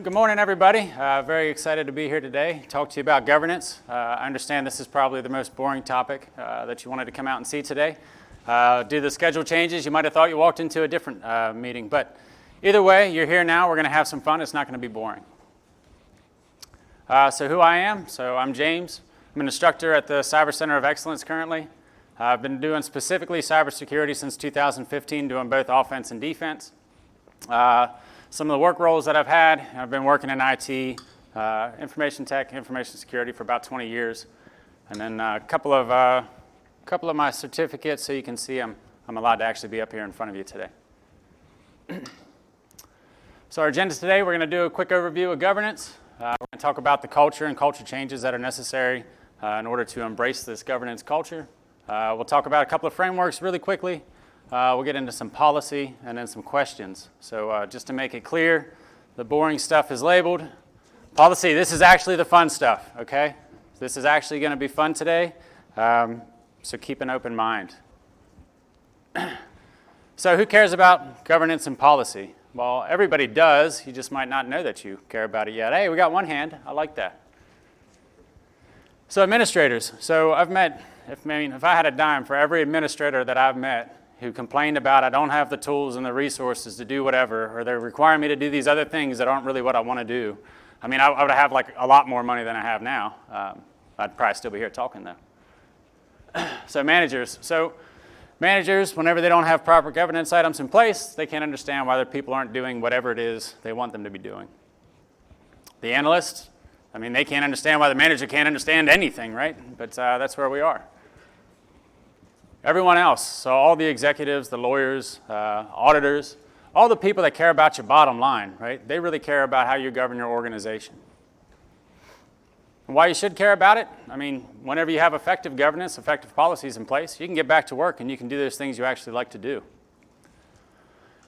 Good morning, everybody. Very excited to be here today, talk to you about governance. I understand this is probably the most boring topic that you wanted to come out and see today. Due to the schedule changes, you might have thought you walked into a different meeting, but either way, you're here now. We're going to have some fun. It's not going to be boring. So who I am? So I'm James. I'm an instructor at the Cyber Center of Excellence currently. I've been doing specifically cybersecurity since 2015, doing both offense and defense. Some of the work roles that I've had, I've been working in IT, information tech, information security for about 20 years. And then a couple of my certificates, so you can see I'm allowed to actually be up here in front of you today. So our agenda today, we're going to do a quick overview of governance. We're going to talk about the culture and culture changes that are necessary in order to embrace this governance culture. We'll talk about a couple of frameworks really quickly. We'll get into some policy and then some questions. So just to make it clear, the boring stuff is labeled. Policy, this is actually the fun stuff, okay? This is actually going to be fun today, so keep an open mind. So who cares about governance and policy? Well, everybody does. You just might not know that you care about it yet. Hey, we got one hand. I like that. So administrators. So I've met, if I had a dime for every administrator that I've met who complained about I don't have the tools and the resources to do whatever, or they're requiring me to do these other things that aren't really what I want to do. I mean, I would have like a lot more money than I have now. I'd probably still be here talking though. So managers. So managers, whenever they don't have proper governance items in place, they can't understand why their people aren't doing whatever it is they want them to be doing. The analysts, I mean, they can't understand why the manager can't understand anything, right? But that's where we are. Everyone else, so all the executives, the lawyers, auditors, all the people that care about your bottom line, right? They really care about how you govern your organization. And why you should care about it? I mean, whenever you have effective governance, effective policies in place, you can get back to work and you can do those things you actually like to do.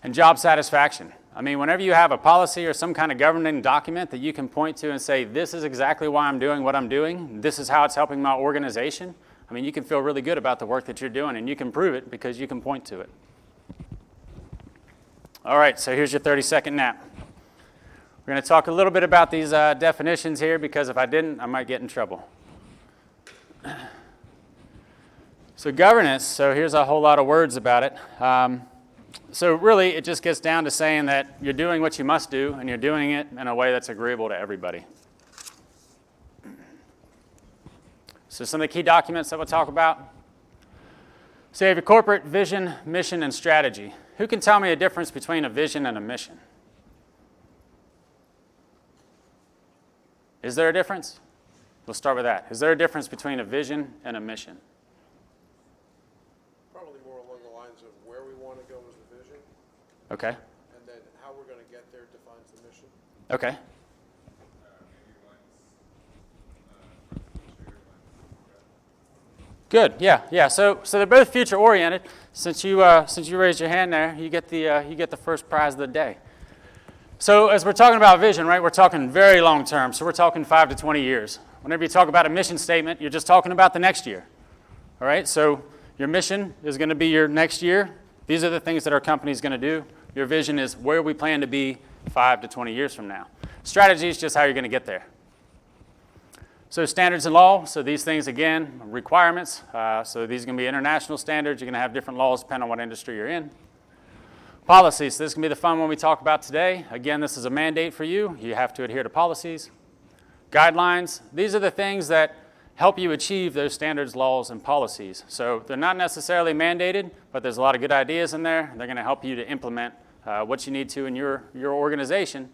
And job satisfaction. I mean, whenever you have a policy or some kind of governing document that you can point to and say, this is exactly why I'm doing what I'm doing, this is how it's helping my organization, I mean, you can feel really good about the work that you're doing, and you can prove it because you can point to it. All right, so here's your 30-second nap. We're going to talk a little bit about these definitions here because if I didn't, I might get in trouble. So governance, so here's a whole lot of words about it. So really, it just gets down to saying that you're doing what you must do, and you're doing it in a way that's agreeable to everybody. So some of the key documents that we'll talk about. So you have your corporate vision, mission, and strategy. Who can tell me a difference between a vision and a mission? Is there a difference? We'll start with that. Is there a difference between a vision and a mission? Probably more along the lines of where we want to go as the vision. Okay. And then how we're going to get there defines the mission. Okay. Good. Yeah. So they're both future-oriented. Since you raised your hand there, you get the first prize of the day. So as we're talking about vision, right, we're talking very long term. So we're talking 5 to 20 years. Whenever you talk about a mission statement, you're just talking about the next year. All right. So your mission is going to be your next year. These are the things that our company is going to do. Your vision is where we plan to be 5 to 20 years from now. Strategy is just how you're going to get there. So standards and law, so these things, again, requirements. So these are going to be international standards. You're going to have different laws depending on what industry you're in. Policies, so this is going to be the fun one we talk about today. Again, this is a mandate for you. You have to adhere to policies. Guidelines, these are the things that help you achieve those standards, laws, and policies. So they're not necessarily mandated, but there's a lot of good ideas in there. They're going to help you to implement what you need to in your organization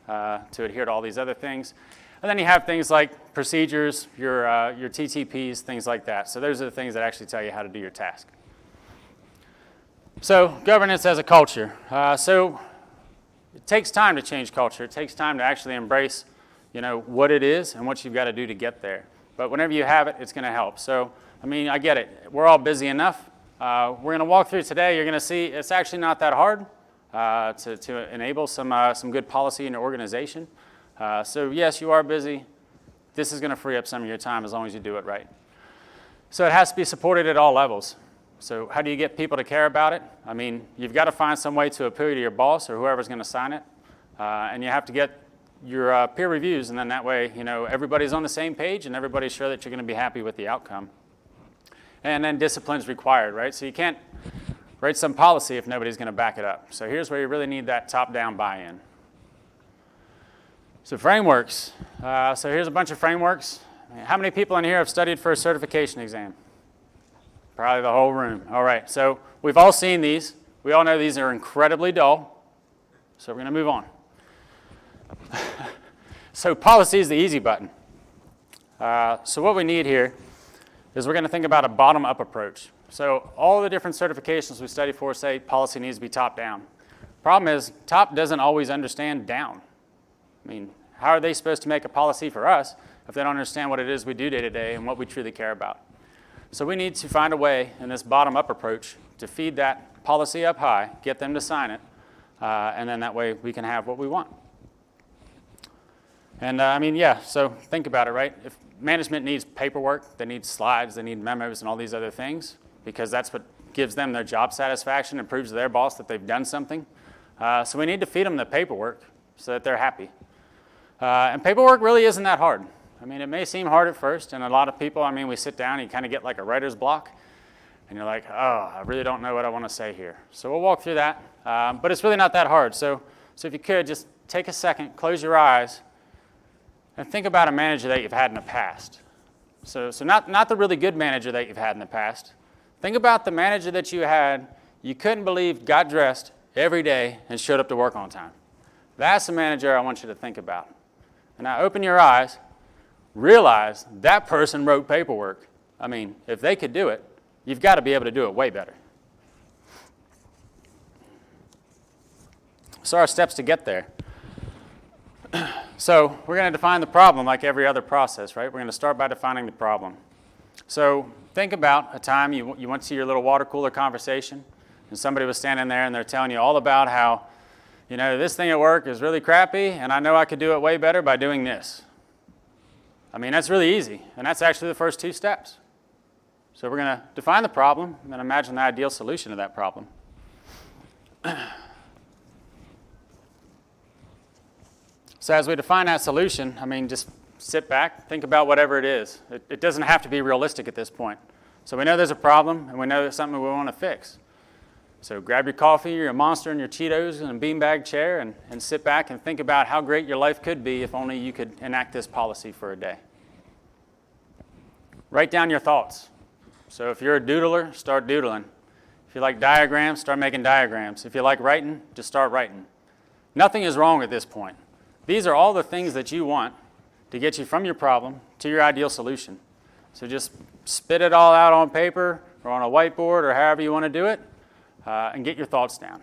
to adhere to all these other things. And then you have things like procedures, your TTPs, things like that. So those are the things that actually tell you how to do your task. So governance as a culture. So it takes time to change culture. It takes time to actually embrace, what it is and what you've got to do to get there. But whenever you have it, it's going to help. So, I mean, I get it. We're all busy enough. We're going to walk through today. You're going to see it's actually not that hard to enable some good policy in your organization. So yes, you are busy. This is going to free up some of your time as long as you do it right. So it has to be supported at all levels. So how do you get people to care about it? I mean, you've got to find some way to appeal to your boss or whoever's going to sign it. And you have to get your peer reviews, and then that way, everybody's on the same page and everybody's sure that you're going to be happy with the outcome. And then discipline's required, right? So you can't write some policy if nobody's going to back it up. So here's where you really need that top-down buy-in. So frameworks. So here's a bunch of frameworks. How many people in here have studied for a certification exam? Probably the whole room. All right, so we've all seen these. We all know these are incredibly dull. So we're going to move on. So policy is the easy button. So what we need here is we're going to think about a bottom-up approach. So all the different certifications we study for say policy needs to be top-down. Problem is, top doesn't always understand down. I mean, how are they supposed to make a policy for us if they don't understand what it is we do day to day and what we truly care about? So we need to find a way in this bottom-up approach to feed that policy up high, get them to sign it, and then that way we can have what we want. And so think about it, right? If management needs paperwork, they need slides, they need memos and all these other things, because that's what gives them their job satisfaction and proves to their boss that they've done something. So we need to feed them the paperwork so that they're happy. And paperwork really isn't that hard. I mean, it may seem hard at first, and a lot of people, we sit down and you kind of get like a writer's block, and you're like, oh, I really don't know what I want to say here. So we'll walk through that, but it's really not that hard. So if you could, just take a second, close your eyes, and think about a manager that you've had in the past. So not the really good manager that you've had in the past. Think about the manager that you had, you couldn't believe got dressed every day and showed up to work on time. That's the manager I want you to think about. And now open your eyes, realize that person wrote paperwork. If they could do it, you've got to be able to do it way better. So our steps to get there. So we're going to define the problem like every other process, right? We're going to start by defining the problem. So think about a time you went to your little water cooler conversation, and somebody was standing there and they're telling you all about how, this thing at work is really crappy, and I know I could do it way better by doing this. That's really easy, and that's actually the first two steps. So we're going to define the problem and imagine the ideal solution to that problem. So as we define that solution, just sit back, think about whatever it is. It doesn't have to be realistic at this point. So we know there's a problem, and we know there's something we want to fix. So grab your coffee, your Monster, and your Cheetos and a beanbag chair, and sit back and think about how great your life could be if only you could enact this policy for a day. Write down your thoughts. So if you're a doodler, start doodling. If you like diagrams, start making diagrams. If you like writing, just start writing. Nothing is wrong at this point. These are all the things that you want to get you from your problem to your ideal solution. So just spit it all out on paper or on a whiteboard or however you want to do it, and get your thoughts down.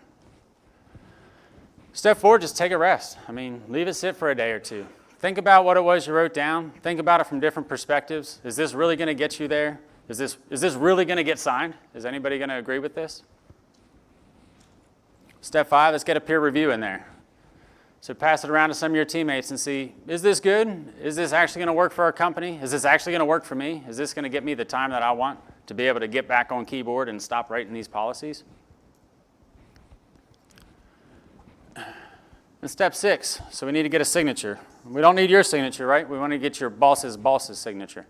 Step 4, just take a rest. Leave it sit for a day or two. Think about what it was you wrote down. Think about it from different perspectives. Is this really going to get you there? Is this really going to get signed? Is anybody going to agree with this? Step 5, let's get a peer review in there. So pass it around to some of your teammates and see, is this good? Is this actually going to work for our company? Is this actually going to work for me? Is this going to get me the time that I want to be able to get back on keyboard and stop writing these policies? And step 6, so we need to get a signature. We don't need your signature, right? We want to get your boss's signature.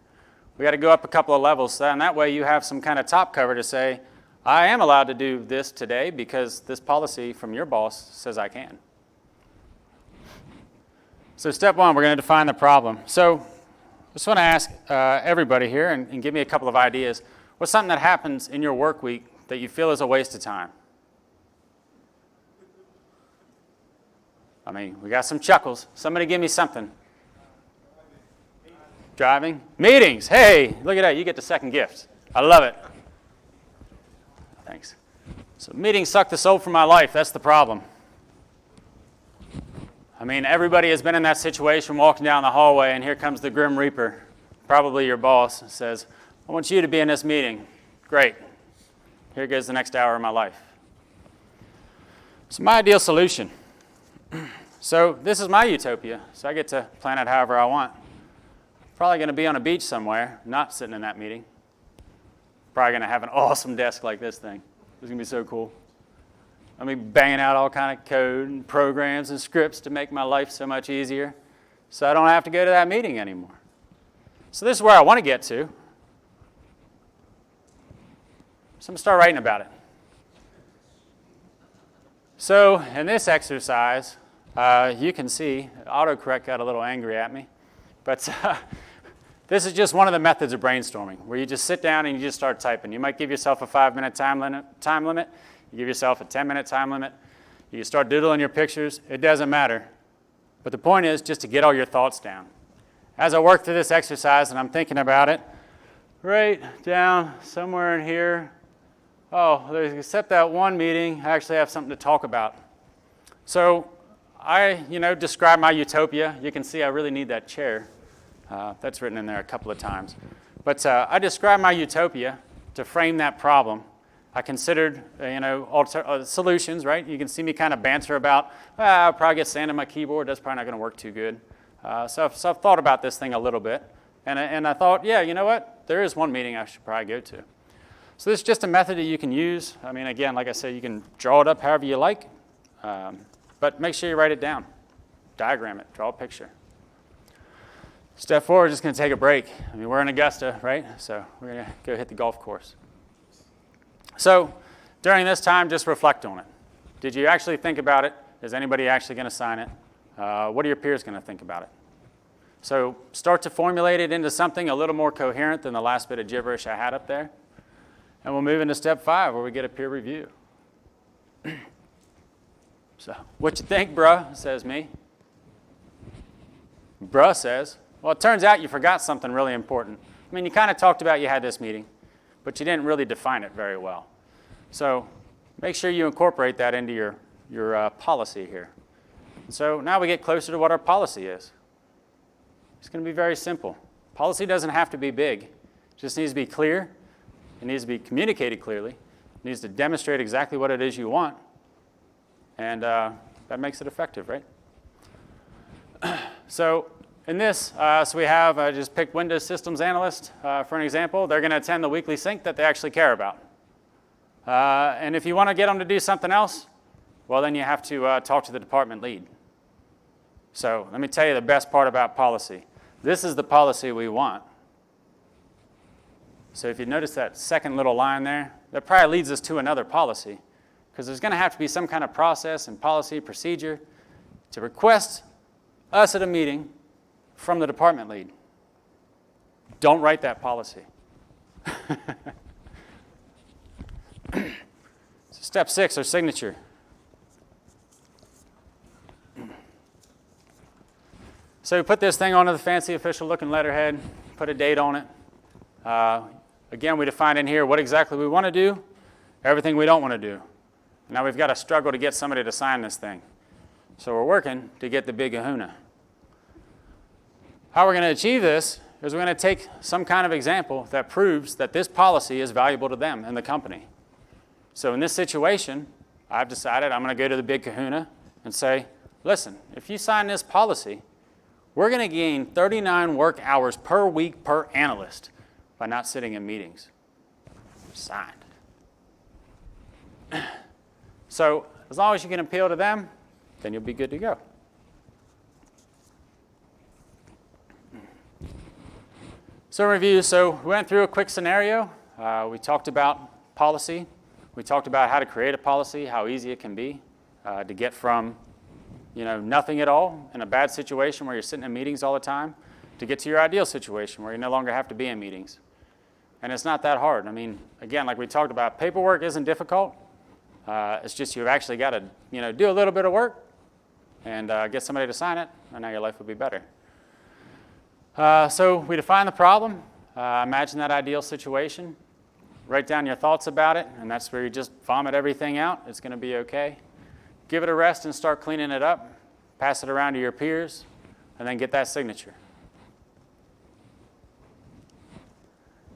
We got to go up a couple of levels, and that way you have some kind of top cover to say, I am allowed to do this today because this policy from your boss says I can. So step 1, we're going to define the problem. So I just want to ask everybody here and give me a couple of ideas. What's something that happens in your work week that you feel is a waste of time? We got some chuckles. Somebody give me something. Driving? Meetings. Hey, look at that. You get the second gift. I love it. Thanks. So meetings suck the soul from my life. That's the problem. Everybody has been in that situation walking down the hallway, and here comes the Grim Reaper, probably your boss, and says, I want you to be in this meeting. Great. Here goes the next hour of my life. So my ideal solution. So this is my utopia, so I get to plan it however I want. Probably going to be on a beach somewhere, not sitting in that meeting. Probably going to have an awesome desk like this thing. It's going to be so cool. Banging out all kind of code and programs and scripts to make my life so much easier. so I don't have to go to that meeting anymore. So this is where I want to get to. So I'm going to start writing about it. So in this exercise, you can see autocorrect got a little angry at me, but this is just one of the methods of brainstorming where you just sit down and you just start typing. You might give yourself a 5-minute time limit. You give yourself a 10-minute time limit. You start doodling your pictures. It doesn't matter. But the point is just to get all your thoughts down. As I work through this exercise and I'm thinking about it, right down somewhere in here, oh, except that one meeting, I actually have something to talk about. So I, describe my utopia. You can see I really need that chair. That's written in there a couple of times. But I describe my utopia to frame that problem. I considered, solutions, right? You can see me kind of banter about, I'll probably get sand on my keyboard. That's probably not going to work too good. So I've thought about this thing a little bit. And I thought, yeah, you know what? There is one meeting I should probably go to. So this is just a method that you can use. I mean, again, like I said, you can draw it up however you like. But make sure you write it down. Diagram it. Draw a picture. Step 4, we're just going to take a break. I mean, we're in Augusta, right? So we're going to go hit the golf course. So during this time, just reflect on it. Did you actually think about it? Is anybody actually going to sign it? What are your peers going to think about it? So start to formulate it into something a little more coherent than the last bit of gibberish I had up there. And we'll move into step 5 where we get a peer review. So, what you think, bruh, says me. Bruh says, well, it turns out you forgot something really important. I mean, you kind of talked about you had this meeting, but you didn't really define it very well. So make sure you incorporate that into your policy here. And so now we get closer to what our policy is. It's going to be very simple. Policy doesn't have to be big. It just needs to be clear. It needs to be communicated clearly. It needs to demonstrate exactly what it is you want. And that makes it effective, right? So in this, we have, I just picked Windows Systems Analyst for an example. They're going to attend the weekly sync that they actually care about. And if you want to get them to do something else, well, then you have to talk to the department lead. So let me tell you the best part about policy. This is the policy we want. So if you notice that second little line there, that probably leads us to another policy, because there's going to have to be some kind of process and policy procedure to request us at a meeting from the department lead. Don't write that policy. So step 6, our signature. So we put this thing onto the fancy official looking letterhead, put a date on it. Again, we define in here what exactly we want to do, everything we don't want to do. Now we've got to struggle to get somebody to sign this thing. So we're working to get the big kahuna. How we're going to achieve this is we're going to take some kind of example that proves that this policy is valuable to them and the company. So in this situation, I've decided I'm going to go to the big kahuna and say, listen, if you sign this policy, we're going to gain 39 work hours per week per analyst by not sitting in meetings. Signed. So as long as you can appeal to them, then you'll be good to go. So review, so we went through a quick scenario. We talked about policy. We talked about how to create a policy, how easy it can be to get from nothing at all in a bad situation where you're sitting in meetings all the time to get to your ideal situation where you no longer have to be in meetings. And it's not that hard. I mean, again, like we talked about, paperwork isn't difficult. It's just you've actually got to do a little bit of work and get somebody to sign it, and now your life will be better. So we define the problem. Imagine that ideal situation. Write down your thoughts about it, and that's where you just vomit everything out. It's going to be okay. Give it a rest and start cleaning it up. Pass it around to your peers, and then get that signature.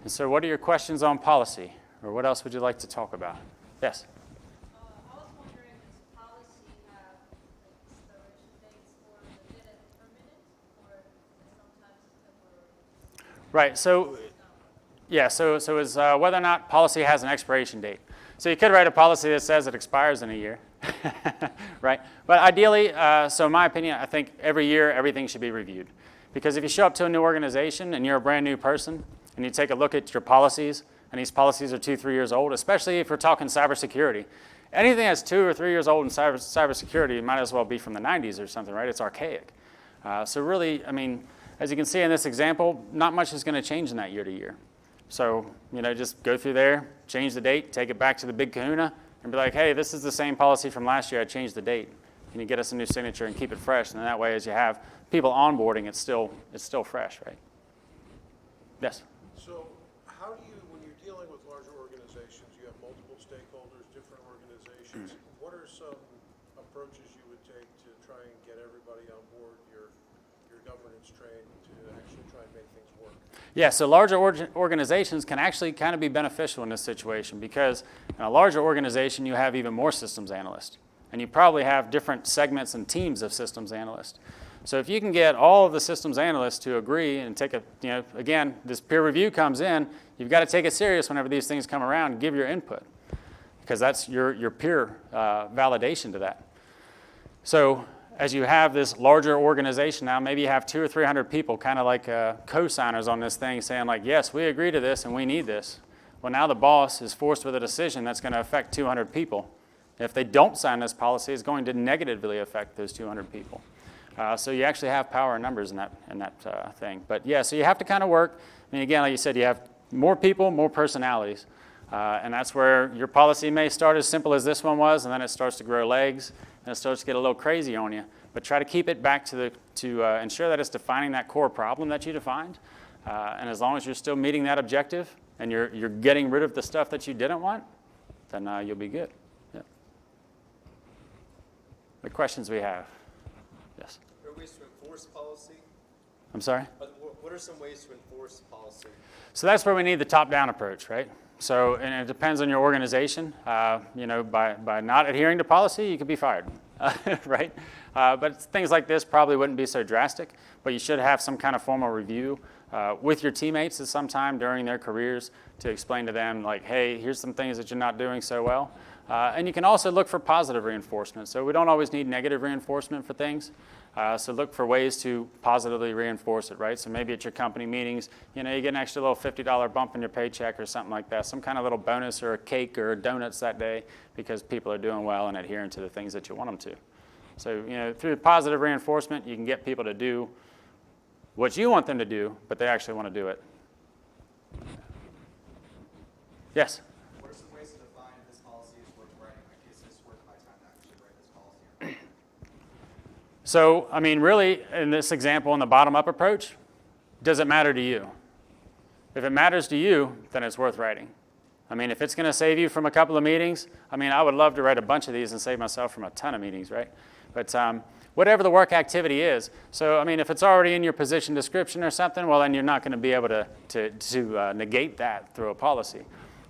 And so what are your questions on policy? Or what else would you like to talk about? Yes? I was wondering, does policy have expiration dates for the minute per minute, or sometimes temporary? Right, so yeah, so it's whether or not policy has an expiration date. So you could write a policy that says it expires in a year. right? But ideally, so in my opinion, I think every year everything should be reviewed. Because if you show up to a new organization and you're a brand new person and you take a look at your policies, and these policies are 2, 3 years old, especially if we're talking cybersecurity. Anything that's 2 or 3 years old in cybersecurity might as well be from the 90s or something, right? It's archaic. So really, I mean, as you can see in this example, not much is going to change in that year to year. So, just go through there, change the date, take it back to the big kahuna, and be like, hey, this is the same policy from last year. I changed the date. Can you get us a new signature and keep it fresh? And that way, as you have people onboarding, it's still fresh, right? Yes? So how do you, when you're dealing with larger organizations, you have multiple stakeholders, different organizations, what are some approaches you would take to try and get everybody on board your governance train to actually try and make things work? Yeah, so larger organizations can actually kind of be beneficial in this situation because in a larger organization, you have even more systems analysts. And you probably have different segments and teams of systems analysts. So if you can get all of the systems analysts to agree and take again, this peer review comes in, you've got to take it serious whenever these things come around and give your input because that's your peer validation to that. So as you have this larger organization now, maybe you have 200 or 300 people kind of like co-signers on this thing saying like, yes, we agree to this and we need this. Well, now the boss is forced with a decision that's going to affect 200 people. If they don't sign this policy, it's going to negatively affect those 200 people. So you actually have power in numbers in that thing. But yeah, so you have to kind of work. I mean, again, like you said, you have more people, more personalities. And that's where your policy may start as simple as this one was, and then it starts to grow legs, and it starts to get a little crazy on you. But try to keep it back to ensure that it's defining that core problem that you defined. And as long as you're still meeting that objective and you're getting rid of the stuff that you didn't want, then you'll be good. Yeah. The questions we have. Yes. Are there ways to enforce policy? I'm sorry? What are some ways to enforce policy? So that's where we need the top-down approach, right? So, and it depends on your organization. By not adhering to policy, you could be fired, right? But things like this probably wouldn't be so drastic, but you should have some kind of formal review with your teammates at some time during their careers to explain to them, like, hey, here's some things that you're not doing so well. And you can also look for positive reinforcement. So we don't always need negative reinforcement for things. So look for ways to positively reinforce it, right? So maybe at your company meetings, you get an extra little $50 bump in your paycheck or something like that, some kind of little bonus or a cake or donuts that day because people are doing well and adhering to the things that you want them to. So, through positive reinforcement, you can get people to do what you want them to do, but they actually want to do it. Yes? What are some ways to define if this policy is worth writing? Like, is this worth my time to actually write this policy? So, I mean, really, in this example, in the bottom-up approach, does it matter to you? If it matters to you, then it's worth writing. I mean, if it's going to save you from a couple of meetings, I mean, I would love to write a bunch of these and save myself from a ton of meetings, right? But whatever the work activity is, so, I mean, if it's already in your position description or something, well, then you're not going to be able to negate that through a policy.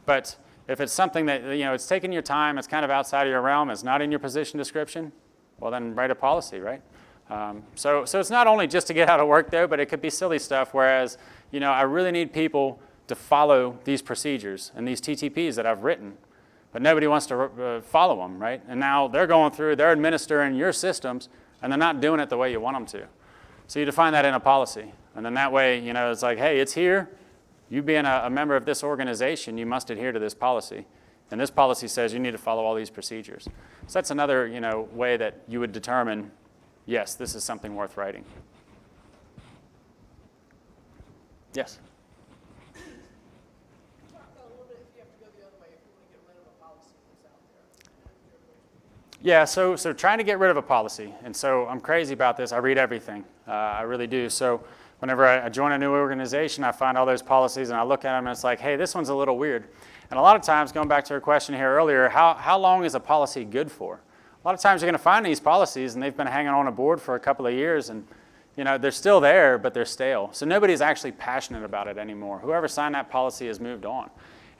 But if it's something that, it's taking your time, it's kind of outside of your realm, it's not in your position description, well, then write a policy, right? So it's not only just to get out of work, though, but it could be silly stuff, whereas, I really need people to follow these procedures and these TTPs that I've written, but nobody wants to follow them, right? And now they're going through, they're administering your systems, and they're not doing it the way you want them to. So you define that in a policy. And then that way, it's like, hey, it's here. You being a member of this organization, you must adhere to this policy. And this policy says you need to follow all these procedures. So that's another, way that you would determine, yes, this is something worth writing. Yes? Yeah, so trying to get rid of a policy. And so I'm crazy about this. I read everything. I really do. So whenever I join a new organization, I find all those policies and I look at them and it's like, hey, this one's a little weird. And a lot of times, going back to our question here earlier, how long is a policy good for? A lot of times you're going to find these policies and they've been hanging on a board for a couple of years and they're still there, but they're stale. So nobody's actually passionate about it anymore. Whoever signed that policy has moved on.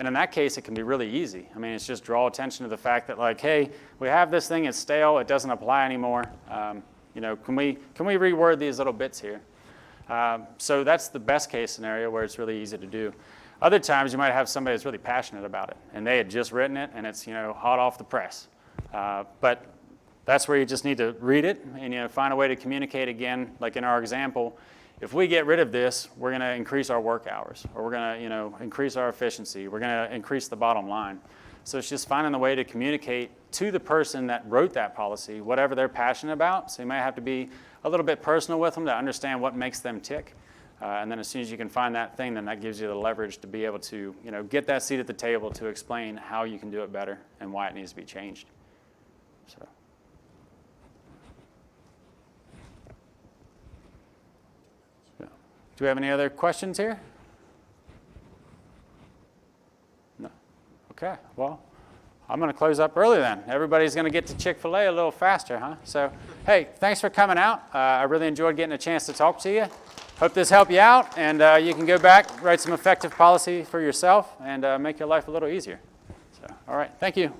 And in that case, it can be really easy. I mean, it's just draw attention to the fact that, like, hey, we have this thing, it's stale, it doesn't apply anymore. Can we reword these little bits here? So that's the best case scenario where it's really easy to do. Other times, you might have somebody that's really passionate about it, and they had just written it, and it's hot off the press. But that's where you just need to read it and find a way to communicate again. Like in our example, if we get rid of this, we're going to increase our work hours, or we're going to increase our efficiency. We're going to increase the bottom line. So it's just finding a way to communicate to the person that wrote that policy whatever they're passionate about. So you might have to be a little bit personal with them to understand what makes them tick. And then as soon as you can find that thing, then that gives you the leverage to be able to get that seat at the table to explain how you can do it better and why it needs to be changed. So. Do we have any other questions here? No. Okay, well, I'm going to close up early then. Everybody's going to get to Chick-fil-A a little faster, huh? So, hey, thanks for coming out. I really enjoyed getting a chance to talk to you. Hope this helped you out, and you can go back, write some effective policy for yourself, and make your life a little easier. So, all right, thank you.